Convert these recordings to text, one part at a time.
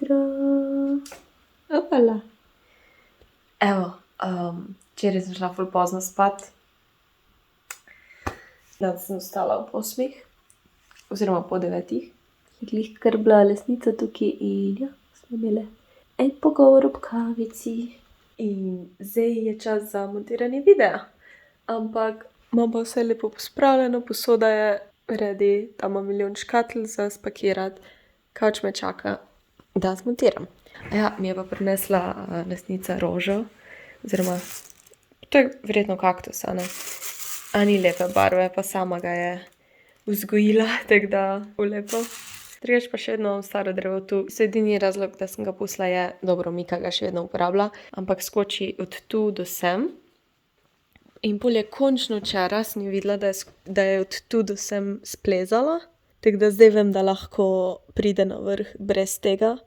hitro. Opala. Evo, včeraj sem šla ful pozno spat. Danes sem vstala ob 8, oziroma po 9. Glih kar bila Lesnica tukaj in ja, smo imeli en pogovor ob kavici. In zdaj je čas za montiranje videa. Ampak imam pa vse lepo pospravljeno, posoda je ready, tam imam milijon škatl za spakirati. Kavč me čaka, da zmontiram. Ja, mi je pa prinesla Lesnica rožo, oziroma to je verjetno kaktus, a ne? A ni lepe barve, pa sama ga je vzgojila, tako da lepo. Drugače pa še vedno imam staro drevo tu. Edini razlog, da sem ga pustila, je, dobro, Mika ga še vedno uporablja, ampak skoči od tu do sem. In pol je končno včeraj sem videla, da je od tu do sem splezala. Tako da zdaj vem, da lahko pride na vrh brez tega.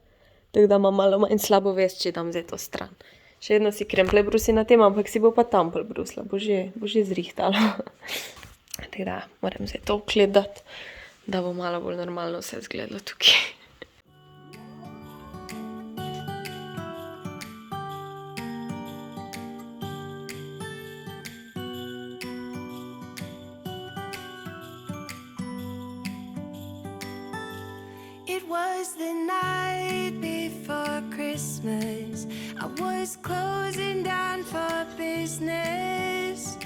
Tako da imam malo manj slabo vest, če dam zdaj to stran. Še vedno si kremple brusi na tem, ampak si bo pa tam pol brusila. Bo že zrihtala. Tako da moram zdaj to ukledati, da bo malo bolj normalno vse izgledalo tukaj. It was the night before Christmas. I was closing down for business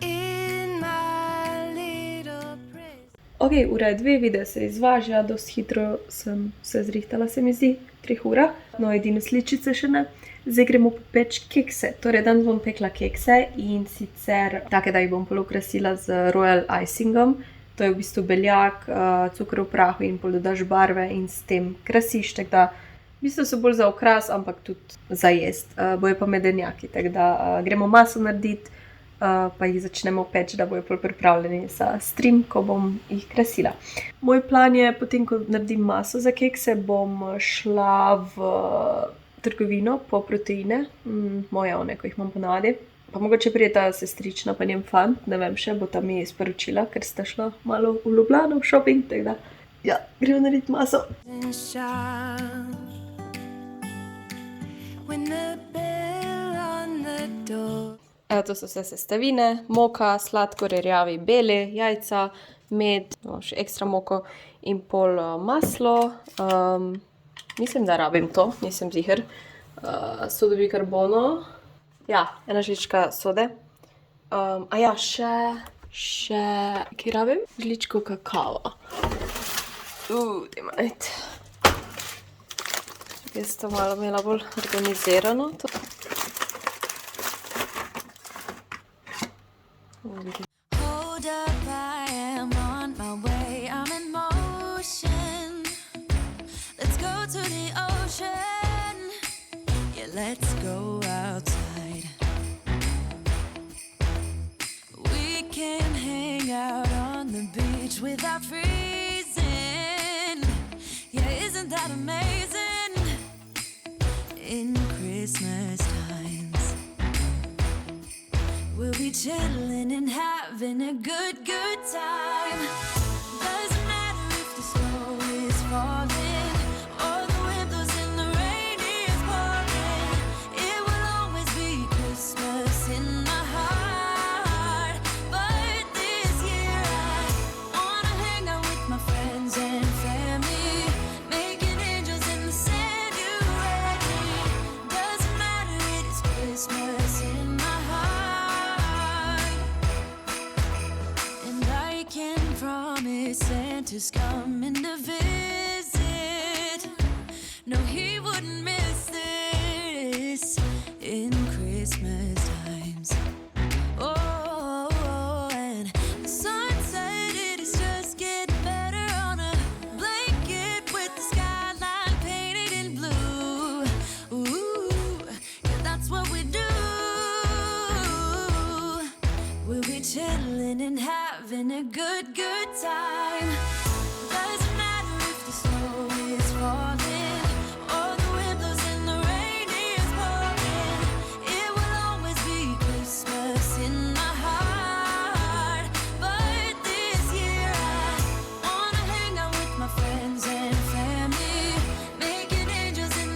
in my little prison. Ok, ura je 2, video se izvaža, dosti hitro sem se zrihtala, se mi zdi, 3 urah. No, edino sličice še ne. Zdaj gremo popeč kekse. Torej, danes bom pekla kekse in sicer take, da jih bom pol okrasila z royal icingom. To je v bistvu beljak, cuker v prahu in pol dodaš barve in s tem krasiš, tako da v bistvu so bolj za okras, ampak tudi za jest. Bojo pa medenjaki, tako da gremo maso narediti, pa jih začnemo peči, da bojo pol pripravljeni za stream, ko bom jih krasila. Moj plan je, potem ko naredim maso za kekse, bom šla v trgovino po proteine, moje one, ko jih imam ponavadi. Pa mogoče prijeta sestrična pa njen fant, ne vem še, bo tam mi sporočila, ker sta šla malo v Ljubljano v shopping, tako da ja, gremo narediti maso. Evo, to so vse sestavine, moka, sladkor, rjavi, beli, jajca, med, še ekstra moko in pol maslo. Mislim, da rabim to, nisem ziher. Sodo bikarbono. Ja, 1 žlička sode. Še, kaj rabim? Žličko kakava. Dajmo najti. Jaz to malo imela bolj organizirano. Hold up, I am on my way, I'm in motion. Let's go to the ocean. Yeah, let's go outside. We can hang out on the beach without freezing. Yeah, isn't that amazing? In Christmas times, we'll be chilling and having a good time. Doesn't matter if the snow is falling or the wind blows and the rain is pouring. It will always be Christmas in my heart. But this year I wanna hang out with my friends and family, making angels in the sand, you ready? Doesn't matter, it is Christmas in my heart. And I can promise Santa's coming to visit. No, he wouldn't miss this in Christmas times. Oh, and the sun said it is just getting better on a blanket with the skyline painted in blue. Ooh, yeah, that's what we do. We'll be chilling and having a good time. Doesn't matter if the snow is falling or the wind blows and the rain is pouring. It will always be Christmas in my heart. But this year I wanna hang out with my friends and family, making angels in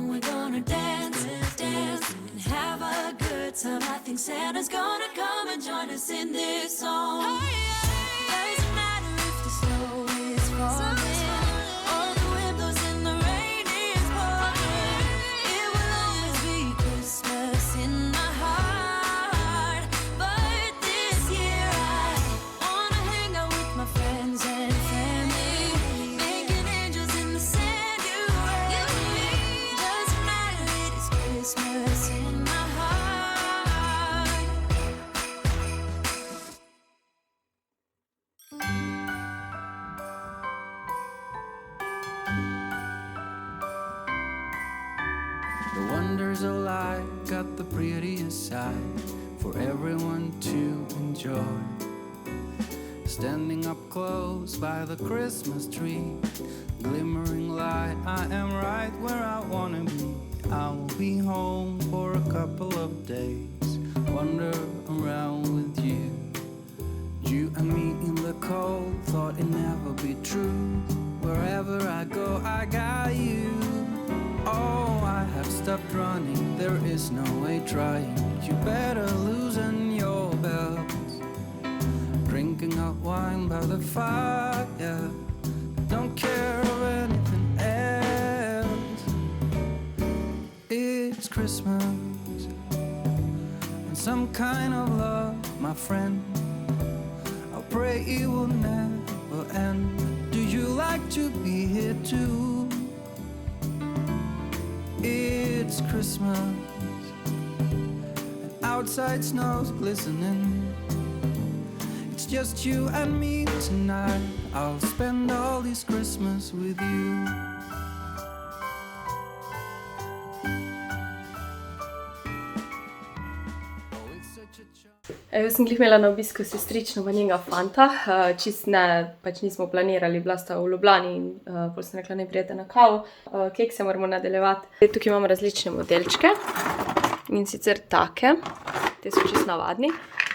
on, we're gonna dance, dance, and have a good time. I think Santa's gonna come and join us in this song. Doesn't matter if the snow is falling, or the wind blows and the rain is pouring. It will always be Christmas in my heart. But this year I wanna hang out with my friends and family, making angels in the sanctuary. Doesn't matter, it is Christmas in my heart. The wonders of life got the prettiest side for everyone to enjoy. Standing up close by the Christmas tree, glimmering light, I am right where I wanna be. I will be home for a couple of days, wander around with you. You and me in the cold, thought it never be true. Wherever I go, I got you. Oh, I have stopped running, there is no way trying. You better loosen your belts. Drinking hot wine by the fire, don't care of anything else. It's Christmas, and some kind of love, my friend. I'll pray it will never end. Do you like to be here too? It's Christmas, and outside snow's glistening. It's just you and me tonight. I'll spend all this Christmas with you. Oh, it's such a charm. Jaz sem glih imela na obisku sestrično pa njenega fanta, čist ne, pač nismo planirali, bila sta v Ljubljani in pol sem rekla, naj prijete na kavo, kekse moramo nadaljevati. Tukaj imamo različne modelčke in sicer take, te so čist navadni,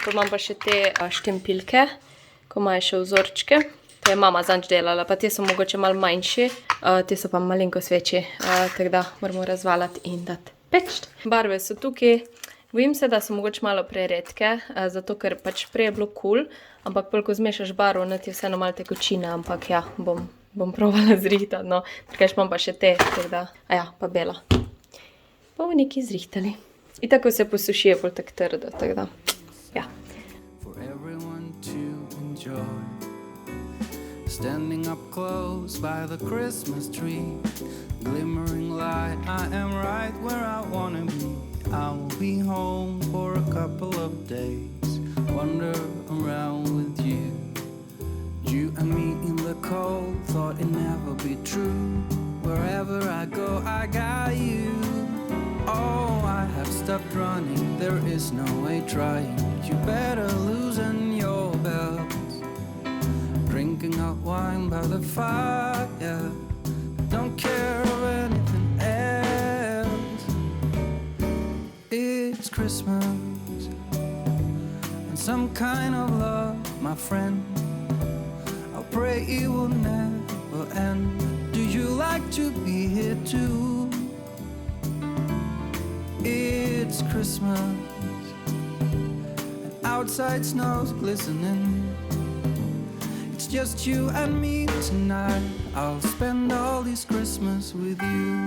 pa imam pa še te štempilke, ko imajo še vzorčke, te je mama zanč delala, pa te so mogoče malo manjši, te so pa malenkost večji, tako da moramo razvaljati in dati peč. Barve so tukaj. Bojim se, da so mogoče malo preredke, zato ker pač prej je bilo cool, ampak pol, ko zmešaš barvo, ti je vseeno malo tekočine, ampak ja, bom provala zrihtati, no. Drugače imam pa še te, tako da, pa bela. Bomo nekaj zrihtali. In tako se posuši, je bolj tako trdo, tako da, ja. For everyone to enjoy. Standing up close by the Christmas tree, glimmering light, I am right where I wanna be. I will be home for a couple of days, wander around with you. You and me in the cold, thought it never be true. Wherever I go, I got you. Oh, I have stopped running, there is no way trying. You better loosen your belts. Drinking hot wine by the fire, don't care of anything else. It's Christmas, and some kind of love, my friend. I'll pray it will never end. Do you like to be here too? It's Christmas, and outside snow's glistening. It's just you and me tonight. I'll spend all this Christmas with you.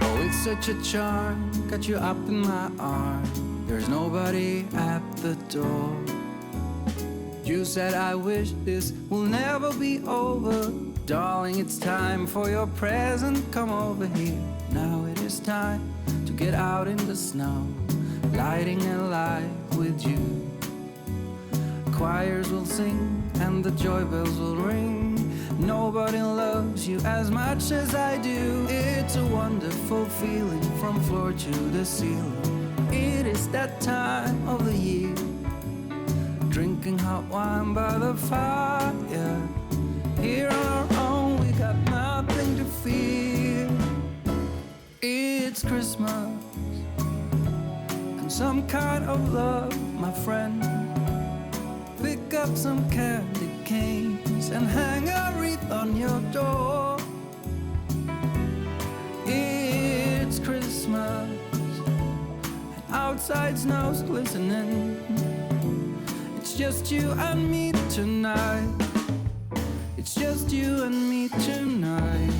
Oh, it's such a charm, got you up in my arms. There's nobody at the door. You said I wish this will never be over. Darling, it's time for your present, come over here. Now it is time to get out in the snow, lighting a light with you. Choirs will sing and the joy bells will ring. Nobody loves you as much as I do. It's a wonderful feeling from floor to the ceiling. It is that time of the year, drinking hot wine by the fire. Here on our own, we got nothing to fear. It's Christmas, and some kind of love, my friend. Pick up some candy canes and hang a wreath on your door. It's Christmas, and outside snow's glistening. It's just you and me tonight. It's just you and me tonight.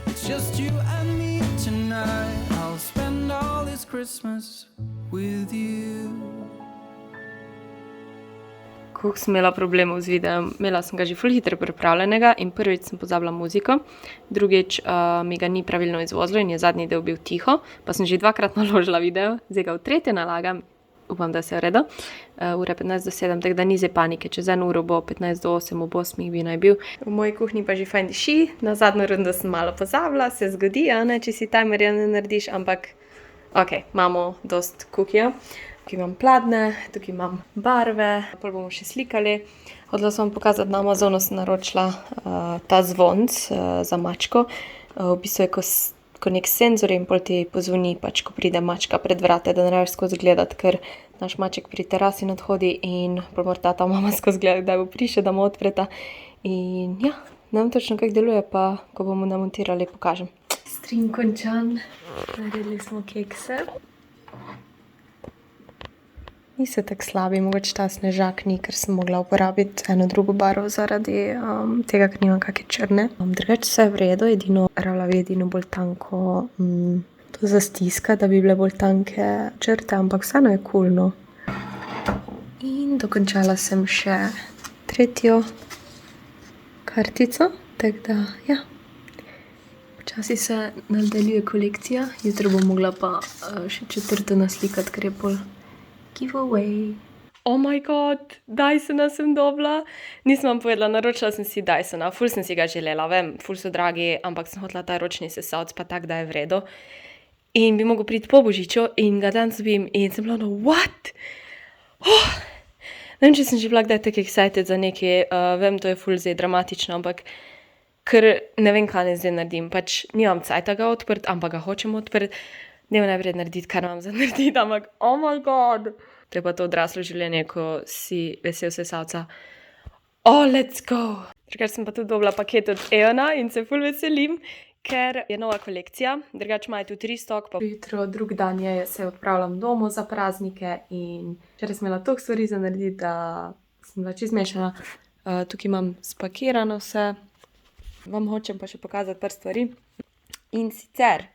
It's just you and me tonight. I'll spend all this Christmas with you. Koliko sem imela problemov z videom, imela sem ga že ful hitro pripravljenega in prvič sem pozabila muziko, drugič mi ga ni pravilno izvozilo in je zadnji del bil tiho, pa sem že dvakrat naložila video, zdaj ga v tretje nalagam, upam, da se je v redu, ura 15 do 7, tako da ni zdaj panike, čez 1 uro bo 15 do 8, ob 8 bi naj bil. V moji kuhinji pa že fajn diši, na zadnjo rundo sem malo pozabila, se zgodi, ne, če si timerja ne narediš, ampak ok, imamo dost kukijo. Tukaj imam pladne, tukaj imam barve, potem bomo še slikali. Hodila sem vam pokazati, na Amazonu sem naročila ta zvonc za mačko. V bistvu je ko nek senzor in pol ti pozvoni, pač ko pride mačka pred vrate, da ne rabiš skozi gledati, ker naš maček pri terasi nadhodi in pol mora ta mama skozi gledati, kdaj bo prišel, da mu odpreta. In ja, ne vem točno, kako deluje, pa ko bomo namontirali, pokažem. Stream končan, naredili smo kekse. Niso tako slabi, mogoče ta snežak ni, ker sem mogla uporabiti eno drugo barvo zaradi tega, ker nimam kakšne črne. Drugače vse je v redu, edino ravlavi, edino bolj tanko to zastiska, da bi bile bolj tanke črte, ampak vseeno je cool, no. In dokončala sem še tretjo kartico, tako da, ja. Počasi se nadaljuje kolekcija, jutro bom mogla pa še četrto naslikati, ker je bolj giveaway. Oh my god, Dysona sem dobila. Nisem vam povedala, naročila sem si Dysona, ful sem si ga želela, vem, ful so dragi, ampak sem hotela ta ročni sesalec, pa tak, da je v redu. In bi mogel priti po božiču in ga danes dobim in sem bila no, what? Ne vem, če sem že bila kdaj tako excited za nekaj, vem, to je ful zdaj dramatično, ampak ker ne vem, kaj ne zdaj naredim, pač nimam cajta ga odprt, ampak ga hočem odprt. Ne vem najprej narediti, kar imam za narediti, ampak oh my god. To je pa to odraslo življenje, ko si vesel sesalca. Oh, let's go. Drugače sem pa tudi dobila paket od Eona in se ful veselim, ker je nova kolekcija. Drugače imajo tudi restock. Jutro, drug dan je, se odpravljam domov za praznike in včeraj sem imela toliko stvari za narediti, da sem bila čisto zmešana. Tukaj imam spakirano vse. Vam hočem pa še pokazati par stvari. In sicer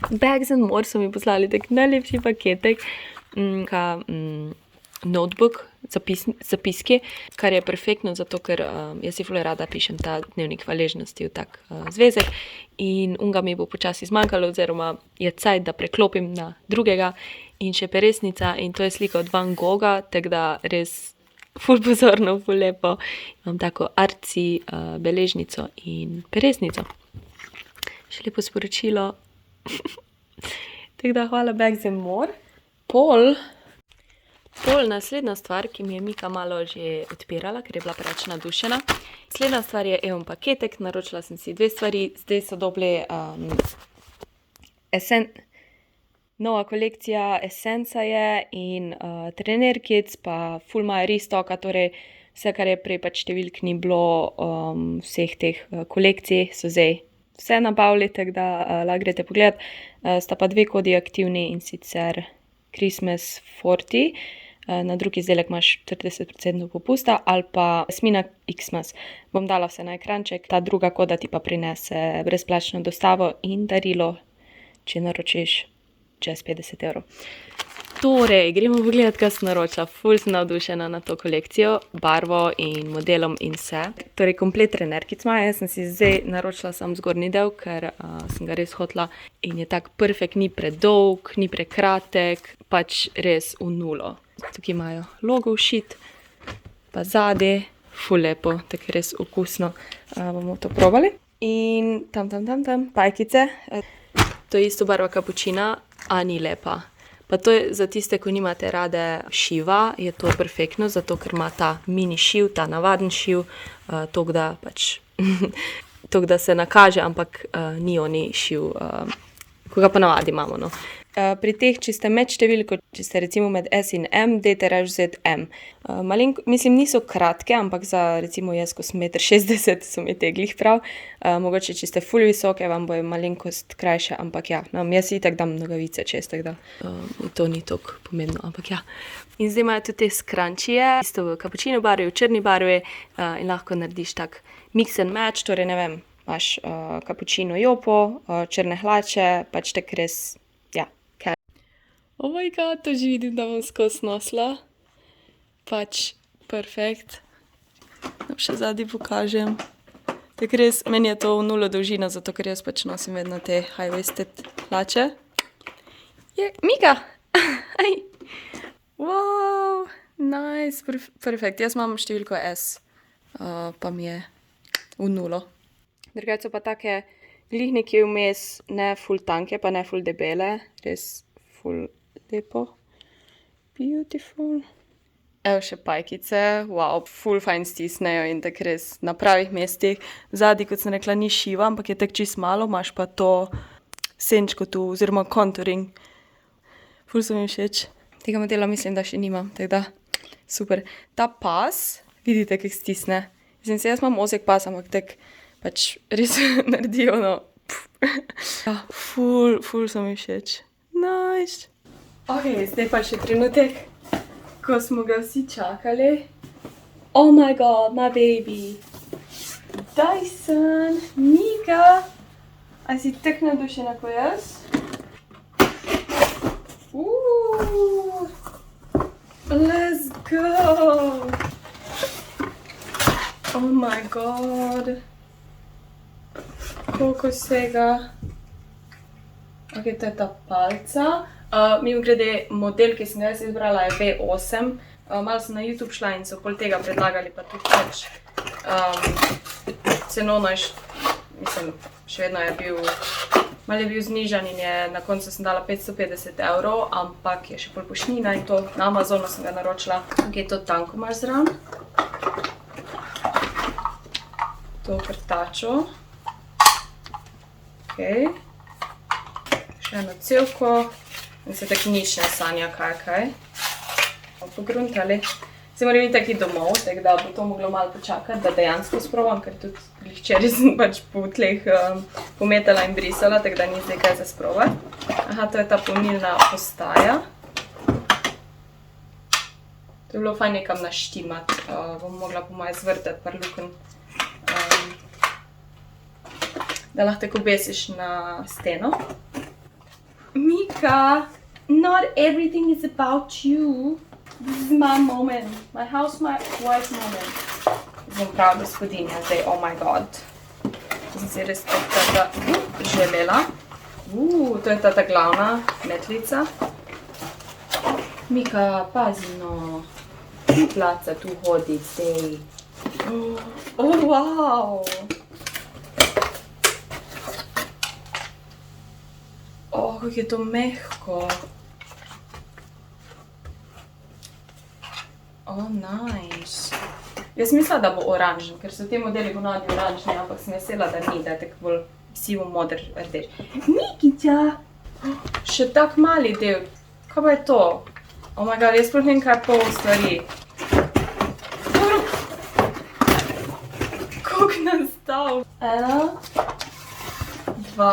Bags & More so mi poslali tak najlepši paketek, notebook, zapiski, kar je perfektno, zato ker jaz si ful rada pišem ta dnevnik hvaležnosti v tak zvezek in unga mi bo počasi zmanjkalo, oziroma je cajt, da preklopim na drugega in še peresnica in to je slika od Van Gogha, tako da res ful pozorno, ful lepo. Imam tako arci beležnico in peresnico. Še lepo sporočilo. Tako da hvala Bags & More. Pol naslednja stvar, ki mi je Mika malo že odpirala, ker je bila preveč nadušena. Naslednja stvar je Eon paketek, naročila sem si 2 stvari, zdaj so dobili nova kolekcija Essenca je in Trener Kids, pa ful imajo restocka, torej vse, kar je prej pač številk ni bilo vseh teh kolekcij, so zdaj vse nabavili, tako da lahko greste pogledat. Sta pa 2 kodi aktivni in sicer Christmas 40, na drugi izdelek imaš 40% popusta ali pa Jasmina Xmas. Bom dala vse na ekranček, ta druga koda ti pa prinese brezplačno dostavo in darilo, če naročiš čez 50 €. Torej, gremo pogledat, kaj sem naročila. Ful sem navdušena na to kolekcijo, barvo in modelom in vse. Torej, komplet Trener Kids ima, jaz sem si zdaj naročila sam zgornji del, ker sem ga res hotela in je tak perfekt, ni predolg, ni prekratek, pač res v nulo. Tukaj imajo logo všit, pa zadaj, ful lepo, tako res okusno. Bomo to probali. In tam, pajkice. To je isto barva kapučina, a ni lepa. Pa to je za tiste, ko nimate rade šiva, je to perfektno, zato ker ima ta mini šiv, ta navaden šiv, toliko da pač, toliko da se nakaže, ampak ni oni šiv, ko ga pa navadi imamo, no. Pri teh, če ste med številko, če ste recimo med S in M, dajte raje vzeti M. Mislim, niso kratke, ampak za recimo jaz, ko sem 1,60 m, so mi te glih prav. Mogoče, če ste ful visoke, vam bojo malenkost krajše, ampak ja, jaz itak dam nogavice čez, tako da to ni toliko pomembno, ampak ja. In zdaj imajo tudi te skrančije, isto v kapučino barvi, v črni barvi in lahko narediš tak mix and match, torej ne vem, imaš kapučino jopo, črne hlače, pač tak res, ja. Oh my god, to že vidim, da bom skozi nosila. Pač, perfekt. Še zadnji pokažem. Tako res, meni je to v nulo dolžina, zato ker jaz pač nosim vedno te high-waisted hlače. Mika! Aj! Wow, nice, perfekt. Jaz imam številko S, pa mi je v nulo. Drugače so pa take glih nekje vmes, ne ful tanke, pa ne ful debele, res ful lepo. Beautiful. Evo še pajkice, wow, ful fajn stisnejo in tako res na pravih mestih. Zadnji, kot sem rekla, ni šiva, ampak je tako čist malo, imaš pa to senčko tu, oziroma contouring. Ful so mi všeč. Tega modela mislim, da še nimam, tako da super. Ta pas, vidite, kak stisne. Mislim, jaz imam ozek pas, ampak tak pač res naredijo, no. Ja, ful so mi všeč. Nice. Ok, zdaj pa še trenutek, ko smo ga vsi čakali. Oh my god, my baby. Dyson, Mika. A si tak navdušena ko jaz? Let's go. Oh my god. Koliko vsega. Ok, to je ta palca. Mimogrede, model, ki sem ga jaz izbrala, je V8. Malo sem na YouTube šla in so pol tega predlagali, pa tudi pač cenovno je, mislim, še vedno je bil, malo je bil znižan in je na koncu sem dala 550 €, ampak je še pol poštnina in to na Amazonu sem ga naročila. Ok, to tanko imaš zraven. To krtačo. Ok. Še eno cevko. In se tako nič ne sanja kaj. Pogruntali. Zdaj moram iti taki domov, tako da bo to moglo malo počakati, da dejansko sprovam, ker tudi včeraj sem pač po tleh pometala in brisala, tako da ni zdaj kaj za sprovat. Aha, to je ta polnilna postaja. To je bilo fajn nekam naštimat, bom mogla po moje zvrtati par lukenj, da lahko tako obesiš na steno. Mika, not everything is about you. This is my moment. My house, my wife moment. Zdaj bom prava gospodinja, zdaj, oh my god. Zdaj si res tata želela. To je tata glavna metlica. Mika, pazi no. Placa tu hodi zdaj. Oh, wow. Oh, kako je to mehko. Oh, nice. Jaz mislila, da bo oranžen, ker so te modeli ponavadi oranžni, ampak sem vesela, da ni, da je tako bolj sivo, moder, rdeč. Mikica! Še tak mali del. Kaj pa je to? Oh my god, jaz sploh ne vem, kaj je pol stvari. Koliko nastav? 1, 2,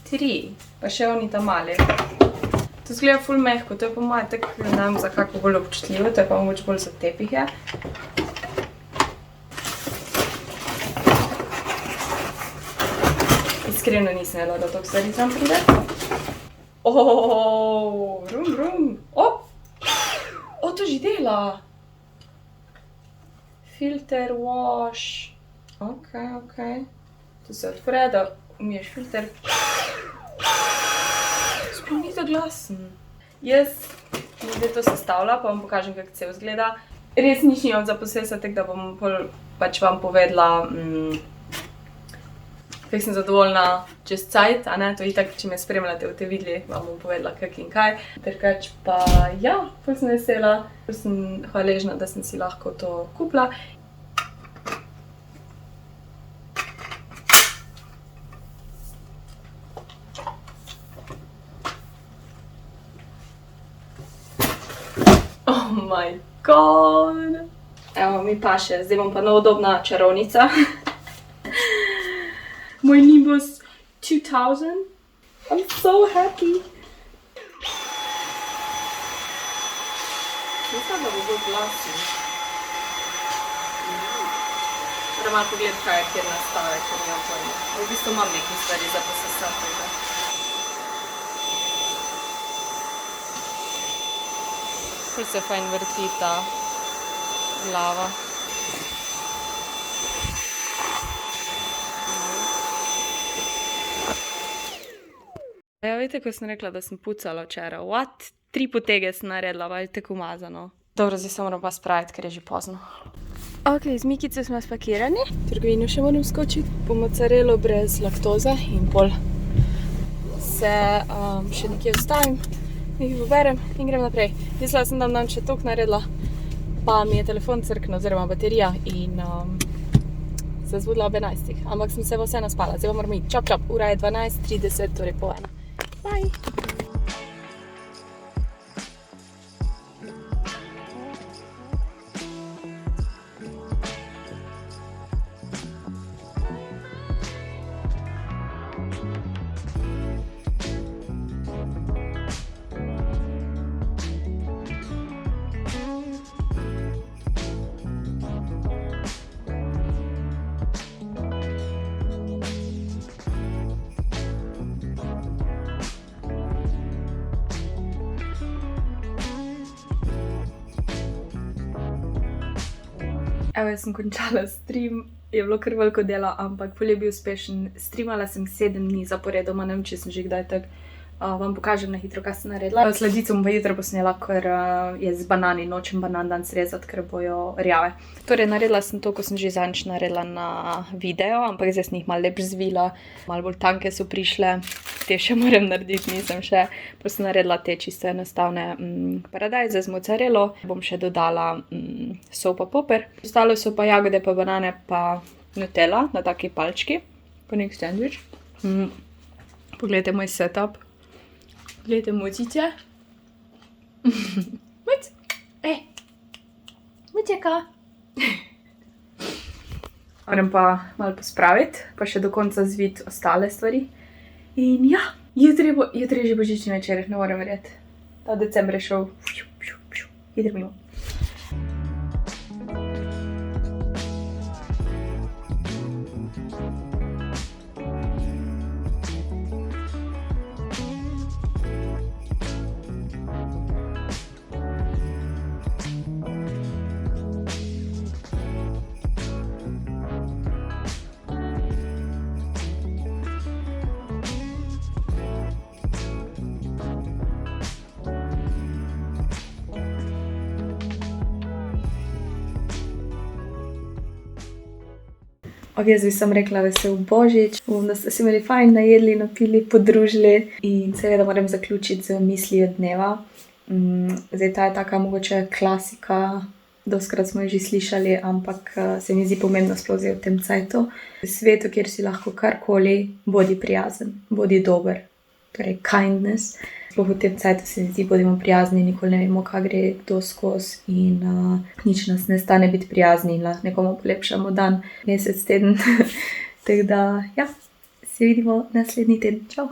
3. Pa še oni ta mali. To zgleda ful mehko, to je po moje tako, ne vem za kako bolj občutljivo, to je pa mogoče bolj za tepihe. Iskreno nisem vedela, da toliko stvari sam pride. Vrum. To že dela. Filter wash. Ok. To se odpre, da umiješ filter. Sploh ni to glasen. Jaz bom zdaj to sestavila, pa vam pokažem, kako cel izgleda. Res nič nimam za posesa, tako da bom pač vam povedala, kako sem zadovoljna čez cajt, a ne, to itak, če me spremljate, boste videli, vam bom povedala, kak in kaj. Drugače pa, ja, ful sem vesela, ful sem hvaležna, da sem si lahko to kupila. god! Evo, mi paše, zdaj bom pa novodobna čarovnica. Moj Nimbus 2000. I'm so happy. Mislim, da bo bolj glasen. Moram malo pogledati, kaj je kjer nastavek, ker nimam pojma. V bistvu imam nekaj stvari za posesati. Ful se fajn vrti ta glava. Ja, veste, ko sem rekla, da sem pucala včeraj? What? 3 potege sem naredila, pa je tako umazano. Dobro, zdaj se moram pa spraviti, ker je že pozno. Ok, z Mikico smo spakirani. V trgovino še moram skočiti po mozzarello brez laktoze in pol se še nekje ustavim, nekaj poberem in grem naprej. Mislila sem, da nam še toliko naredila, pa mi je telefon crknil, oziroma baterija in se zbudila ob 11. Ampak sem se vseeno spala, zdaj pa moram iti. Čop, čop, ura je 12:30, torej pol 1. Bye! Evo, jaz sem končala stream, je bilo kar veliko dela, ampak ful je bil uspešen. Streamala sem 7 dni zaporedoma, ne vem, če sem že kdaj tako. Vam pokažem na hitro, kaj sem naredila. Sladico bom pa jutro posnela, ker je z banani, nočem banan danes rezati, ker bojo rjave. Torej, naredila sem to, ko sem že zadnjič naredila na video, ampak zdaj sem jih malo lepš zvila, malo bolj tanke so prišle. Te še moram narediti, nisem še. Pa sem naredila te čisto enostavne paradajze z mozzarello. Bom še dodala sol pa poper. Ostalo so pa jagode, pa banane, pa nutella na taki palčki. Pa nek sandvič. Poglejte moj setup. Poglejte močiče. Moč! Močeka! Moram pa malo pospraviti, pa še do konca zviti ostale stvari. In ja, jutri je že božični večer, ne morem verjeti. Ta december je šel hitro mimo. Ok, zdaj sem rekla vesel božič, da ste se imeli fajn, najedli, napili, podružili in seveda moram zaključiti z mislijo dneva. Zdaj ta je taka mogoče klasika, dostikrat smo jo že slišali, ampak se mi zdi pomembno sploh zdaj v tem cajtu. V svetu, kjer si lahko karkoli, bodi prijazen, bodi dober, torej kindness. Sploh v tem cajtu se mi zdi, bodimo prijazni, nikoli ne vemo, kaj gre kdo skozi in nič nas ne stane biti prijazni in lahko nekomu polepšamo dan, mesec, teden. Tako da, ja, se vidimo naslednji teden. Čau!